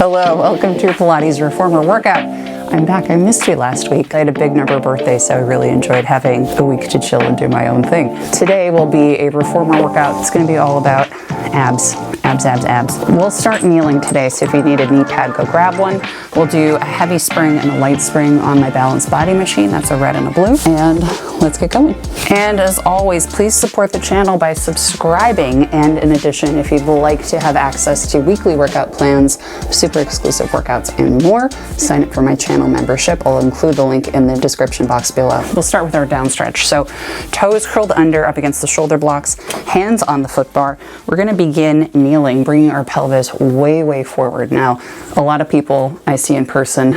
Hello, welcome to Pilates Reformer Workout. I'm back. I missed you last week. I had a big number of birthdays, so I really enjoyed having a week to chill and do my own thing. Today will be a reformer workout. It's going to be all about abs. We'll start kneeling today, so if you need a knee pad, go grab one. We'll do a heavy spring and a light spring on my balanced body machine. That's a red and a blue. And let's get going. And as always, please support the channel by subscribing. And in addition, if you'd like to have access to weekly workout plans, super exclusive workouts, and more, sign up for my channel membership. I'll include the link in the description box below. We'll start with our down stretch. So toes curled under up against the shoulder blocks, hands on the foot bar. We're going to begin kneeling, bringing our pelvis way forward. Now, a lot of people I see in person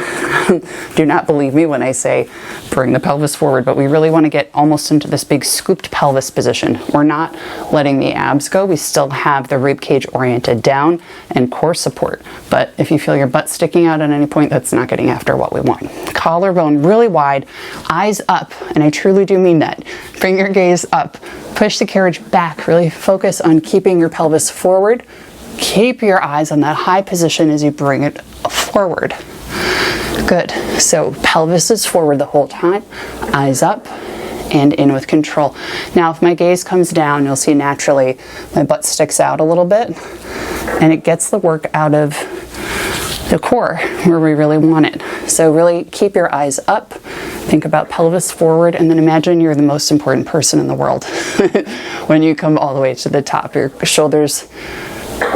do not believe me when I say bring the pelvis forward, but we really want to get almost into this big scooped pelvis position. We're not letting the abs go. We still have the rib cage oriented down and core support. But if you feel your butt sticking out at any point, that's not getting after what we want. Collarbone really wide, eyes up, and I truly do mean that. Bring your gaze up. Push the carriage back. Really focus on keeping your pelvis forward. Keep your eyes on that high position as you bring it forward. Good. So pelvis is forward the whole time. Eyes up and in with control. Now, if my gaze comes down, you'll see naturally my butt sticks out a little bit, and it gets the work out of the core where we really want it. So really keep your eyes up. Think about pelvis forward, and then imagine you're the most important person in the world. When you come all the way to the top, your shoulders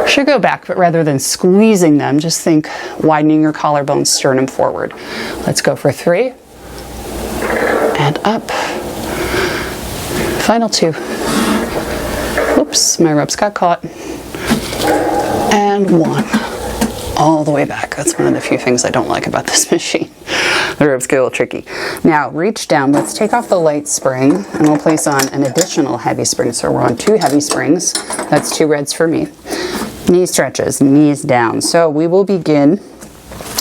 should go back, but rather than squeezing them, just think widening your collarbone, sternum forward. Let's go for 3 and up. Final 2. Oops, my ropes got caught. And 1. All the way back. That's one of the few things I don't like about this machine. The ropes get a little tricky. Now reach down. Let's take off the light spring and we'll place on an additional heavy spring. So we're on 2 heavy springs. That's 2 reds for me. Knee stretches, knees down. So we will begin.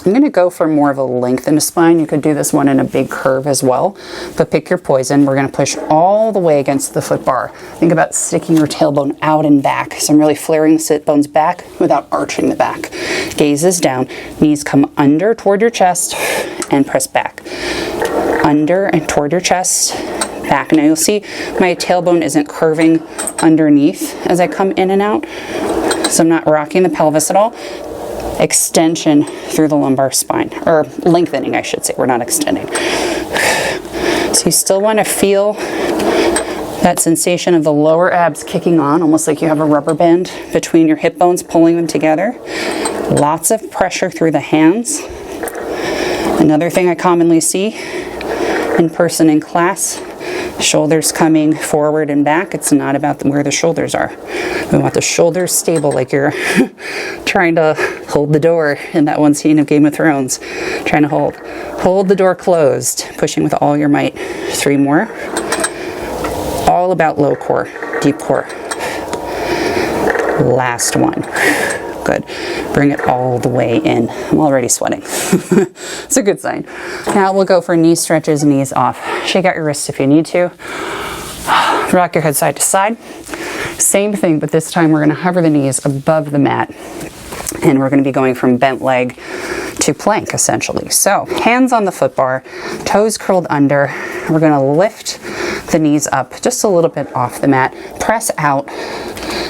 I'm going to go for more of a length in the spine. You could do this one in a big curve as well, but pick your poison. We're going to push all the way against the foot bar. Think about sticking your tailbone out and back. So I'm really flaring the sit bones back without arching the back. Gaze is down. Knees come under toward your chest and press back. Under and toward your chest, back. Now you'll see my tailbone isn't curving underneath as I come in and out. So I'm not rocking the pelvis at all. Extension through the lumbar spine, or lengthening, I should say. We're not extending. So you still want to feel that sensation of the lower abs kicking on, almost like you have a rubber band between your hip bones, pulling them together. Lots of pressure through the hands. Another thing I commonly see in person in class, shoulders coming forward and back. It's not about where the shoulders are. We want the shoulders stable, like you're trying to hold the door in that one scene of Game of Thrones. Trying to hold the door closed, pushing with all your might. 3 more. All about low core, deep core. Last one. Good. Bring it all the way in. I'm already sweating. It's a good sign. Now we'll go for knee stretches, knees off. Shake out your wrists if you need to. Rock your head side to side. Same thing, but this time we're going to hover the knees above the mat. And we're going to be going from bent leg to plank, essentially. So hands on the foot bar, toes curled under. We're going to lift the knees up just a little bit off the mat. Press out.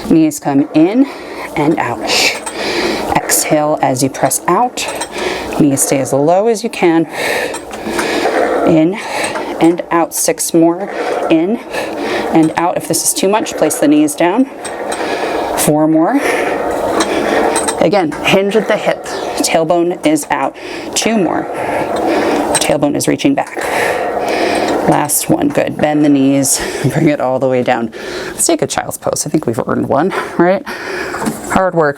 Knees come in and out. Exhale as you press out. Knees stay as low as you can. In and out. 6 more. In and out. If this is too much, place the knees down. 4 more. Again, hinge at the hip. Tailbone is out. 2 more. Tailbone is reaching back. Last one. Good. Bend the knees. Bring it all the way down. Let's take a child's pose. I think we've earned one, right? Hard work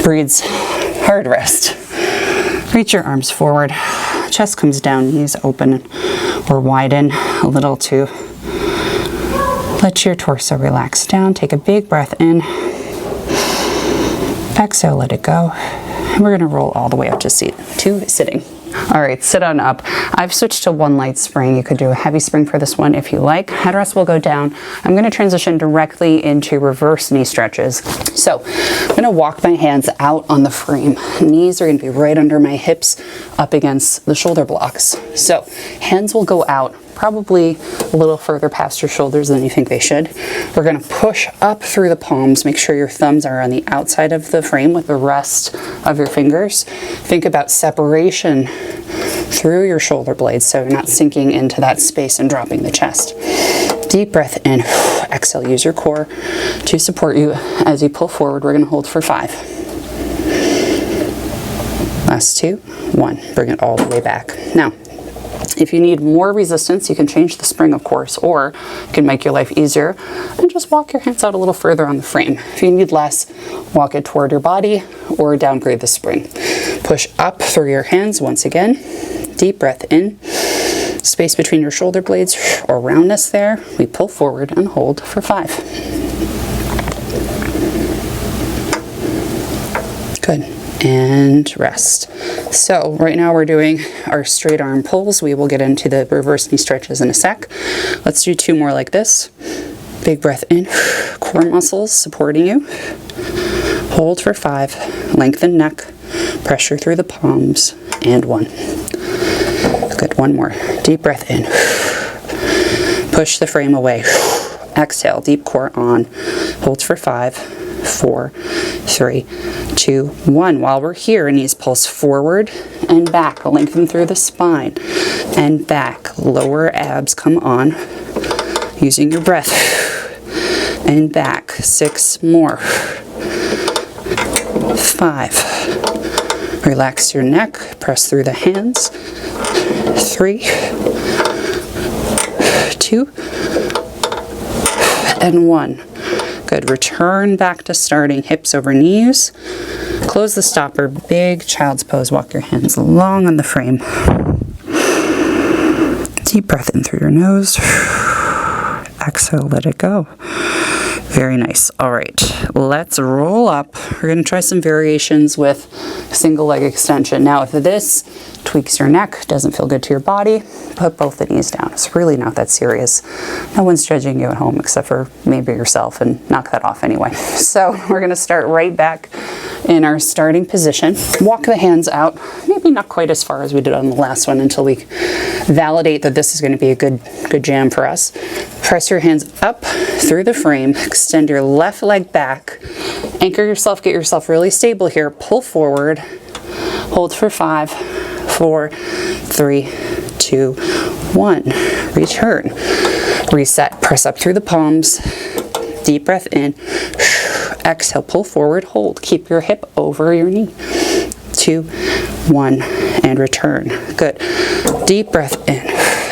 breeds hard rest. Reach your arms forward. Chest comes down. Knees open or widen a little to let your torso relax down. Take a big breath in. Exhale, let it go. And we're going to roll all the way up to sitting. All right, sit on up. I've switched to one light spring. You could do a heavy spring for this one if you like. Headrest will go down. I'm going to transition directly into reverse knee stretches. So I'm going to walk my hands out on the frame. Knees are going to be right under my hips, up against the shoulder blocks. So hands will go out probably a little further past your shoulders than you think they should. We're going to push up through the palms. Make sure your thumbs are on the outside of the frame with the rest of your fingers. Think about separation through your shoulder blades so you're not sinking into that space and dropping the chest. Deep breath in. Exhale. Use your core to support you as you pull forward. We're going to hold for 5. Last 2. 1. Bring it all the way back. Now, if you need more resistance, you can change the spring, of course, or you can make your life easier and just walk your hands out a little further on the frame. If you need less, walk it toward your body or downgrade the spring. Push up through your hands once again. Deep breath in. Space between your shoulder blades or roundness there. We pull forward and hold for 5. Good. And rest. So right now we're doing our straight arm pulls. We will get into the reverse knee stretches in a sec. Let's do 2 more like this. Big breath in, core muscles supporting you. Hold for 5, lengthen neck, pressure through the palms, and 1. Good, 1 more. Deep breath in. Push the frame away. Exhale, deep core on. Hold for 5, 4, 3, 2, 1. While we're here, knees pulse forward and back. Lengthen through the spine and back. Lower abs come on. Using your breath. And back. 6 more. 5. Relax your neck. Press through the hands. 3, 2, and 1. Good. Return back to starting. Hips over knees. Close the stopper. Big child's pose. Walk your hands long on the frame. Deep breath in through your nose. Exhale, let it go. Very nice. All right, let's roll up. We're going to try some variations with single leg extension. Now, if this tweaks your neck, doesn't feel good to your body, put both the knees down. It's really not that serious. No one's judging you at home except for maybe yourself, and knock that off anyway. So we're going to start right back in our starting position. Walk the hands out, maybe not quite as far as we did on the last one until we validate that this is going to be a good jam for us. Press your hands up through the frame. Extend your left leg back. Anchor yourself. Get yourself really stable here. Pull forward. Hold for 5, 4, 3, 2, 1. Return. Reset. Press up through the palms. Deep breath in. Exhale. Pull forward. Hold. Keep your hip over your knee. 2, 1, and return. Good. Deep breath in.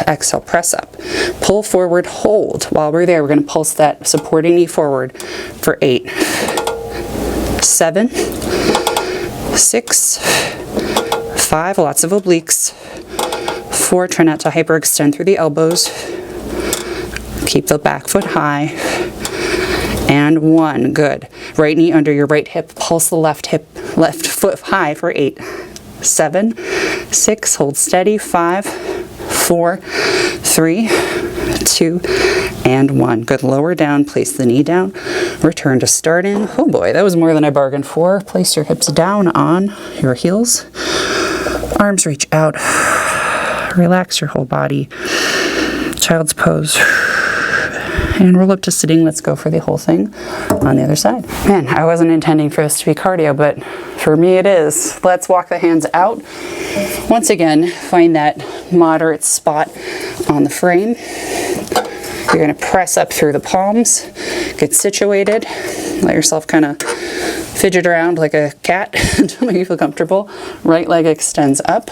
Exhale, press up. Pull forward, hold. While we're there, we're going to pulse that supporting knee forward for 8, 7, 6, 5, lots of obliques. 4, try not to hyperextend through the elbows. Keep the back foot high. And 1, good. Right knee under your right hip. Pulse the left foot high for 8, 7, 6, hold steady, 5, 4, 3, 2, and 1. Good. Lower down, place the knee down, return to starting. Oh boy, that was more than I bargained for. Place your hips down on your heels. Arms reach out. Relax your whole body. Child's pose. And roll up to sitting. Let's go for the whole thing on the other side. Man, I wasn't intending for this to be cardio, but for me it is. Let's walk the hands out. Once again, find that moderate spot on the frame. You're going to press up through the palms, get situated, let yourself kind of fidget around like a cat until you feel comfortable. Right leg extends up.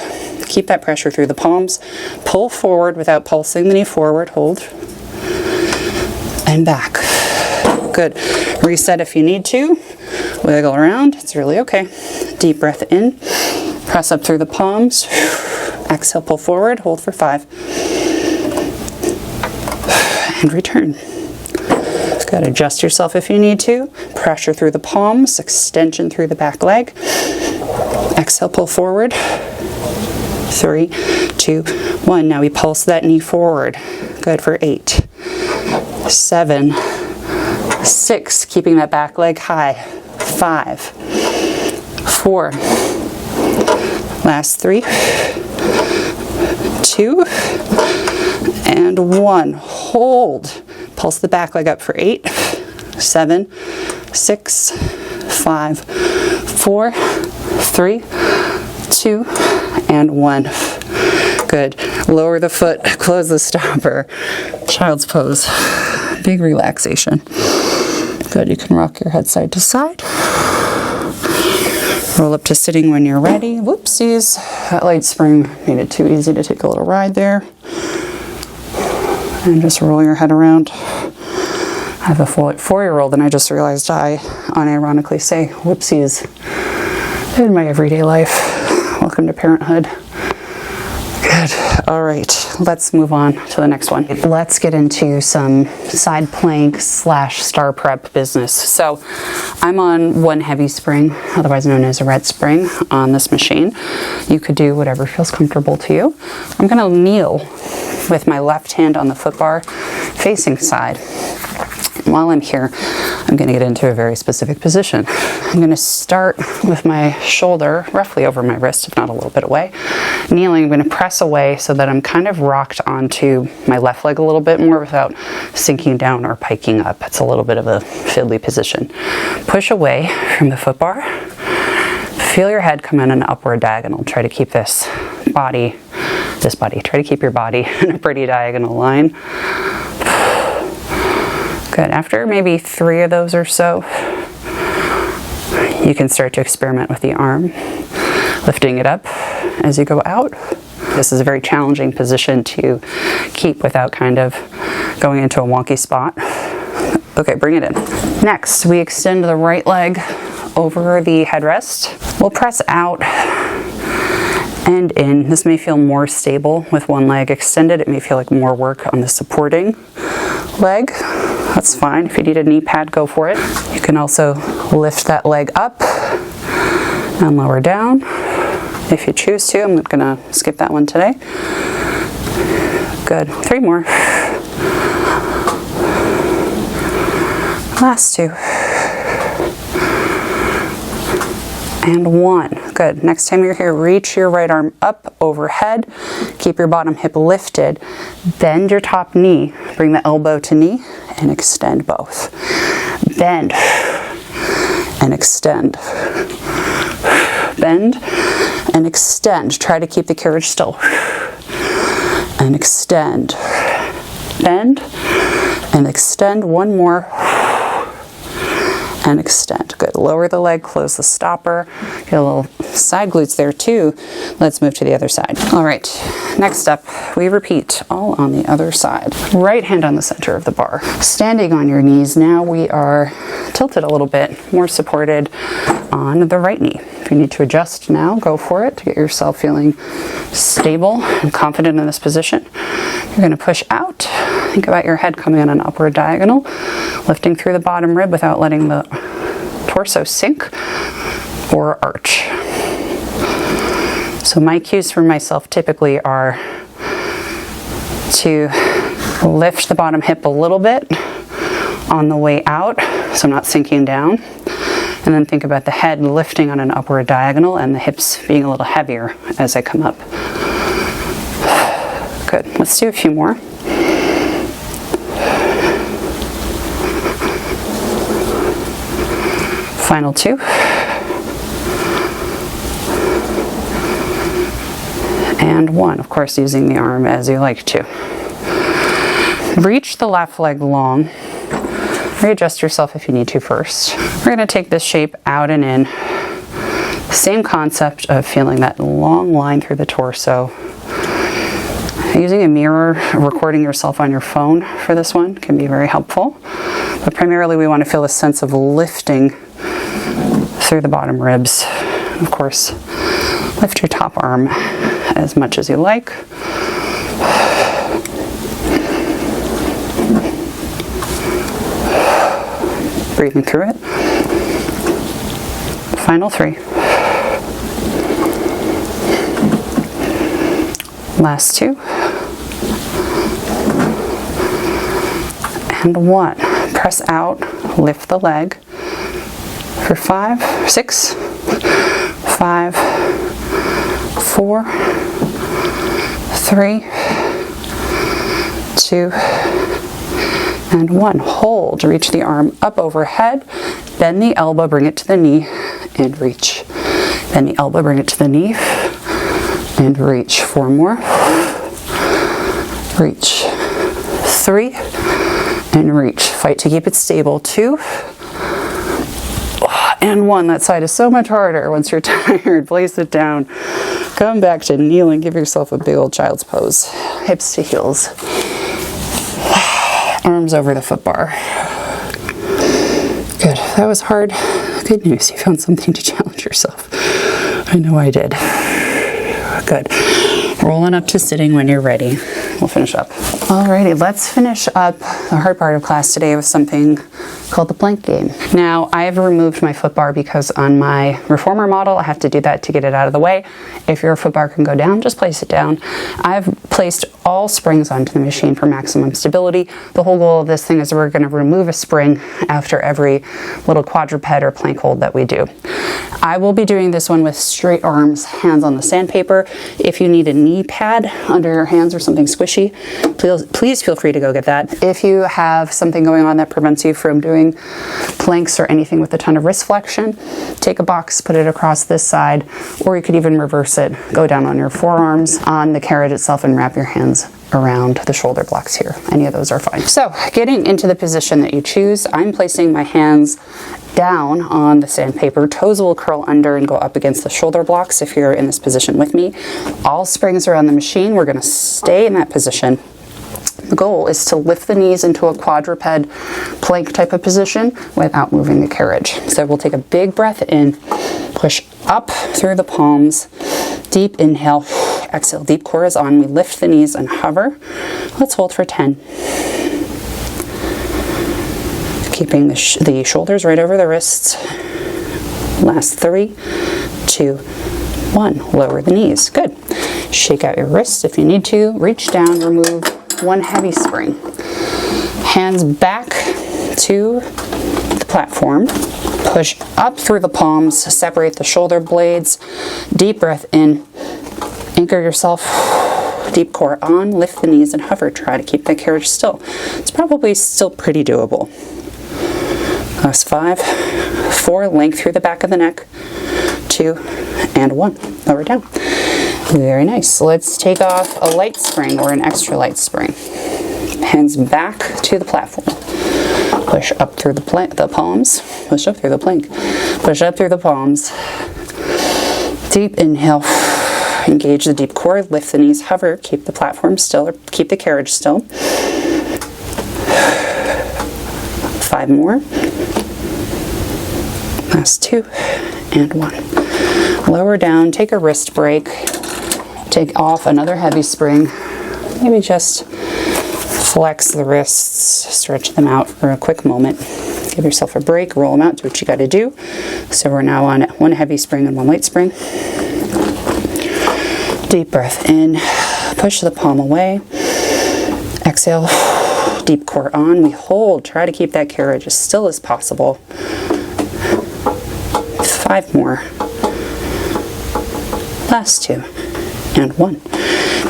Keep that pressure through the palms. Pull forward without pulsing the knee forward. Hold. And back. Good. Reset if you need to. Wiggle around. It's really okay. Deep breath in. Press up through the palms. Exhale, pull forward. Hold for 5. And return. Good. Adjust yourself if you need to. Pressure through the palms. Extension through the back leg. Exhale, pull forward. 3, 2, 1. Now we pulse that knee forward. Good for 8, 7, 6, keeping that back leg high. 5, 4, last 3, 2, and 1. Hold. Pulse the back leg up for 8, 7, 6, 5, 4, 3, 2, and 1. Good. Lower the foot, close the stopper. Child's pose. Big relaxation. Good. You can rock your head side to side. Roll up to sitting when you're ready. Whoopsies. That light spring made it too easy to take a little ride there. And just roll your head around. I have a 4-year-old and I just realized I unironically say whoopsies in my everyday life. Welcome to parenthood. Good. All right, let's move on to the next one. Let's get into some side plank / star prep business. So I'm on one heavy spring, otherwise known as a red spring, on this machine. You could do whatever feels comfortable to you. I'm gonna kneel with my left hand on the foot bar facing side. While I'm here, I'm going to get into a very specific position. I'm going to start with my shoulder roughly over my wrist, if not a little bit away. Kneeling, I'm going to press away so that I'm kind of rocked onto my left leg a little bit more without sinking down or piking up. It's a little bit of a fiddly position. Push away from the foot bar. Feel your head come in an upward diagonal. Try to keep try to keep your body in a pretty diagonal line. Good. After maybe 3 of those or so, you can start to experiment with the arm, lifting it up as you go out. This is a very challenging position to keep without kind of going into a wonky spot. Okay, bring it in. Next, we extend the right leg over the headrest. We'll press out and in. This may feel more stable with one leg extended. It may feel like more work on the supporting leg. That's fine. If you need a knee pad, go for it. You can also lift that leg up and lower down if you choose to. I'm gonna skip that one today. Good. 3 more. Last 2. And 1. Good. Next time you're here, reach your right arm up overhead. Keep your bottom hip lifted. Bend your top knee. Bring the elbow to knee and extend both. Bend and extend. Bend and extend. Try to keep the carriage still. And extend. Bend and extend. 1 more. And extend. Good. Lower the leg, close the stopper. Get a little side glutes there too. Let's move to the other side. All right, next up, we repeat all on the other side. Right hand on the center of the bar. Standing on your knees, now we are tilted a little bit, more supported on the right knee. If you need to adjust now, go for it to get yourself feeling stable and confident in this position. You're going to push out. Think about your head coming in an upward diagonal, lifting through the bottom rib without letting the torso sink or arch. So my cues for myself typically are to lift the bottom hip a little bit on the way out, so I'm not sinking down. And then think about the head lifting on an upward diagonal and the hips being a little heavier as I come up. Good. Let's do a few more. Final 2. And 1, of course, using the arm as you like to. Reach the left leg long. Readjust yourself if you need to first. We're going to take this shape out and in. Same concept of feeling that long line through the torso. Using a mirror, recording yourself on your phone for this one can be very helpful. But primarily we want to feel a sense of lifting through the bottom ribs. Of course, lift your top arm as much as you like. Breathing through it. Final 3. Last 2. And 1. Press out, lift the leg for 5, 6, 5, 4, 3, 2, and 1. Hold, reach the arm up overhead, bend the elbow, bring it to the knee, and reach. Bend the elbow, bring it to the knee, and reach. 4 more. Reach. 3, and reach. Fight to keep it stable. 2, and 1. That side is so much harder. Once you're tired, place it down. Come back to kneeling. Give yourself a big old child's pose. Hips to heels. Arms over the foot bar. Good. That was hard. Good news. You found something to challenge yourself. I know I did. Good. Rolling up to sitting when you're ready. We'll finish up. Alrighty, let's finish up the hard part of class today with something called the plank game. Now, I have removed my foot bar because on my reformer model, I have to do that to get it out of the way. If your foot bar can go down, just place it down. I've placed all springs onto the machine for maximum stability. The whole goal of this thing is we're going to remove a spring after every little quadruped or plank hold that we do. I will be doing this one with straight arms, hands on the sandpaper. If you need a knee pad under your hands or something squishy, please feel free to go get that. If you have something going on that prevents you from doing planks or anything with a ton of wrist flexion, take a box, put it across this side, or you could even reverse it, go down on your forearms on the carriage itself and wrap your hands around the shoulder blocks here. Any of those are fine. So getting into the position that you choose, I'm placing my hands down on the sandpaper. Toes will curl under and go up against the shoulder blocks if you're in this position with me. All springs are on the machine. We're going to stay in that position. The goal is to lift the knees into a quadruped plank type of position without moving the carriage. So we'll take a big breath in, push up through the palms, deep inhale, exhale, deep core is on. We lift the knees and hover. Let's hold for 10. Keeping the shoulders right over the wrists. Last 3, 2, 1. Lower the knees. Good. Shake out your wrists if you need to. Reach down, remove 1 heavy spring. Hands back to the platform. Push up through the palms, separate the shoulder blades. Deep breath in. Anchor yourself. Deep core on. Lift the knees and hover. Try to keep that carriage still. It's probably still pretty doable. Last 5, 4, length through the back of the neck, 2, and 1. Lower down. Very nice. Let's take off a light spring or an extra light spring. Hands back to the platform. Push up through the palms. Push up through the plank. Push up through the palms. Deep inhale. Engage the deep core. Lift the knees. Hover. Keep the platform still or keep the carriage still. 5 more. Last 2 and 1. Lower down, take a wrist break, take off another heavy spring, maybe just flex the wrists, stretch them out for a quick moment. Give yourself a break, roll them out, do what you got to do. So we're now on 1 heavy spring and 1 light spring. Deep breath in, push the palm away, exhale, deep core on, we hold, try to keep that carriage as still as possible. 5 more. Last 2 and 1.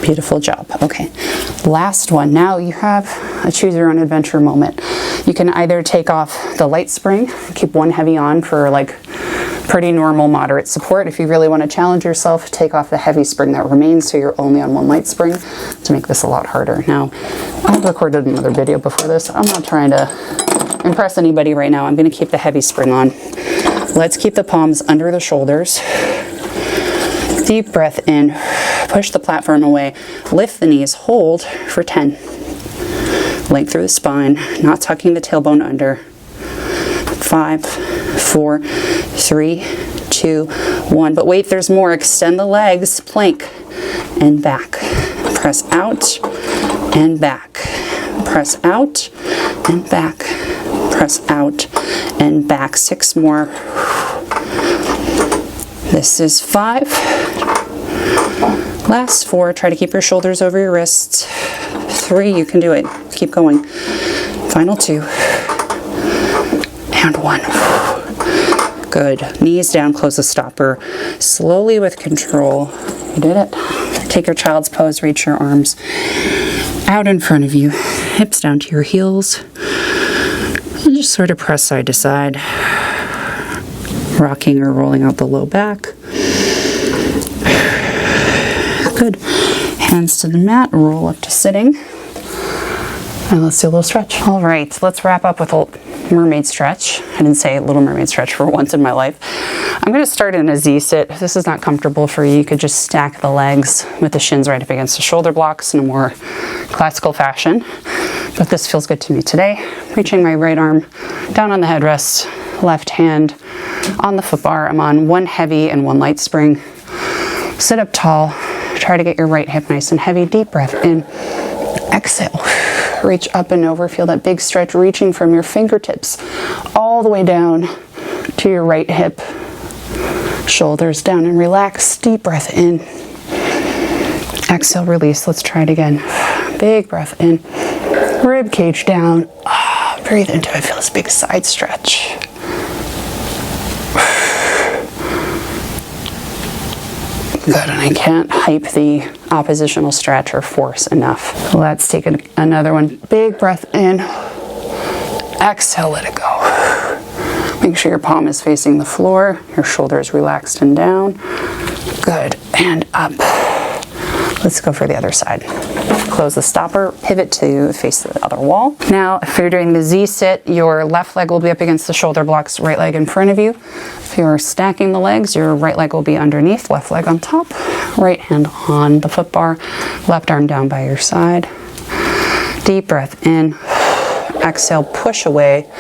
Beautiful job. Okay, last one. Now you have a choose your own adventure moment. You can either take off the light spring, keep 1 heavy on for like pretty normal moderate support. If you really want to challenge yourself, take off the heavy spring that remains so you're only on 1 light spring to make this a lot harder. Now, I've recorded another video before this. I'm not trying to impress anybody right now. I'm going to keep the heavy spring on. Let's keep the palms under the shoulders. Deep breath in. Push the platform away. Lift the knees. Hold for 10. Length through the spine. Not tucking the tailbone under. 5, 4, 3, 2, 1. But wait, there's more. Extend the legs. Plank and back. Press out and back. Press out and back. Press out and back. 6 more. This is 5, Last 4, try to keep your shoulders over your wrists. 3, you can do it. Keep going. Final 2. And 1. Good. Knees down, close the stopper. Slowly with control. You did it. Take your child's pose, reach your arms out in front of you. Hips down to your heels. And just sort of press side to side. Rocking or rolling out the low back. Good. Hands to the mat, roll up to sitting. And let's do a little stretch. All right, let's wrap up with a mermaid stretch. I didn't say Little Mermaid stretch for once in my life. I'm going to start in a Z sit. If this is not comfortable for you, you could just stack the legs with the shins right up against the shoulder blocks in a more classical fashion. But this feels good to me today. Reaching my right arm down on the headrest, left hand on the foot bar. I'm on one heavy and one light spring. Sit up tall. Try to get your right hip nice and heavy. Deep breath in. Exhale. Reach up and over. Feel that big stretch reaching from your fingertips all the way down to your right hip. Shoulders down and relax. Deep breath in. Exhale, release. Let's try it again. Big breath in. Rib cage down. Breathe into it. Feel this big side stretch. Good, and I can't hype the oppositional stretch or force enough. Let's take another one. Big breath in. Exhale, let it go. Make sure your palm is facing the floor, your shoulders relaxed and down. Good, and up. Let's go for the other side. Close the stopper, pivot to face the other wall. Now, if you're doing the Z sit, your left leg will be up against the shoulder blocks, right leg in front of you. If you're stacking the legs, your right leg will be underneath, left leg on top, right hand on the foot bar, left arm down by your side. Deep breath in. Exhale, push away.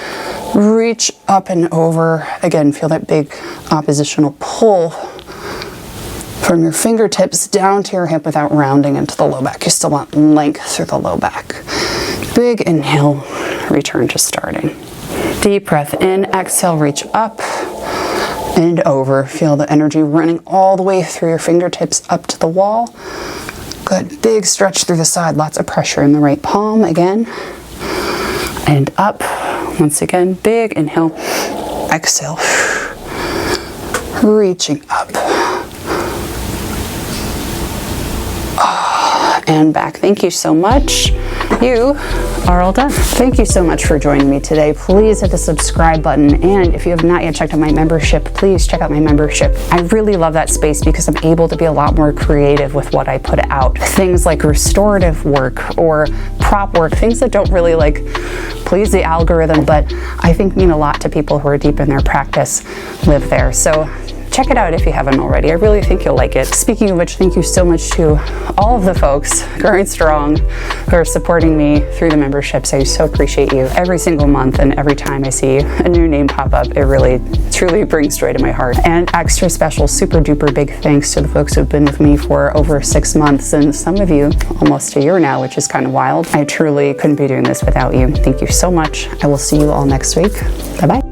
Reach up and over. Again, feel that big oppositional pull from your fingertips down to your hip without rounding into the low back. You still want length through the low back. Big inhale, return to starting. Deep breath in, exhale, reach up and over. Feel the energy running all the way through your fingertips up to the wall. Good, big stretch through the side, lots of pressure in the right palm again. And up, once again, big inhale, exhale, reaching up. And back. Thank you so much. You are all done. Thank you so much for joining me today. Please hit the subscribe button. And if you have not yet checked out my membership, please check out my membership. I really love that space because I'm able to be a lot more creative with what I put out. Things like restorative work or prop work, things that don't really please the algorithm, but I think mean a lot to people who are deep in their practice, live there. So check it out if you haven't already. I really think you'll like it. Speaking of which, thank you so much to all of the folks, growing strong, who are supporting me through the memberships. I so appreciate you every single month, and every time I see a new name pop up, it really, truly brings joy to my heart. And extra special, super duper big thanks to the folks who've been with me for over 6 months, and some of you almost a year now, which is kind of wild. I truly couldn't be doing this without you. Thank you so much. I will see you all next week. Bye-bye.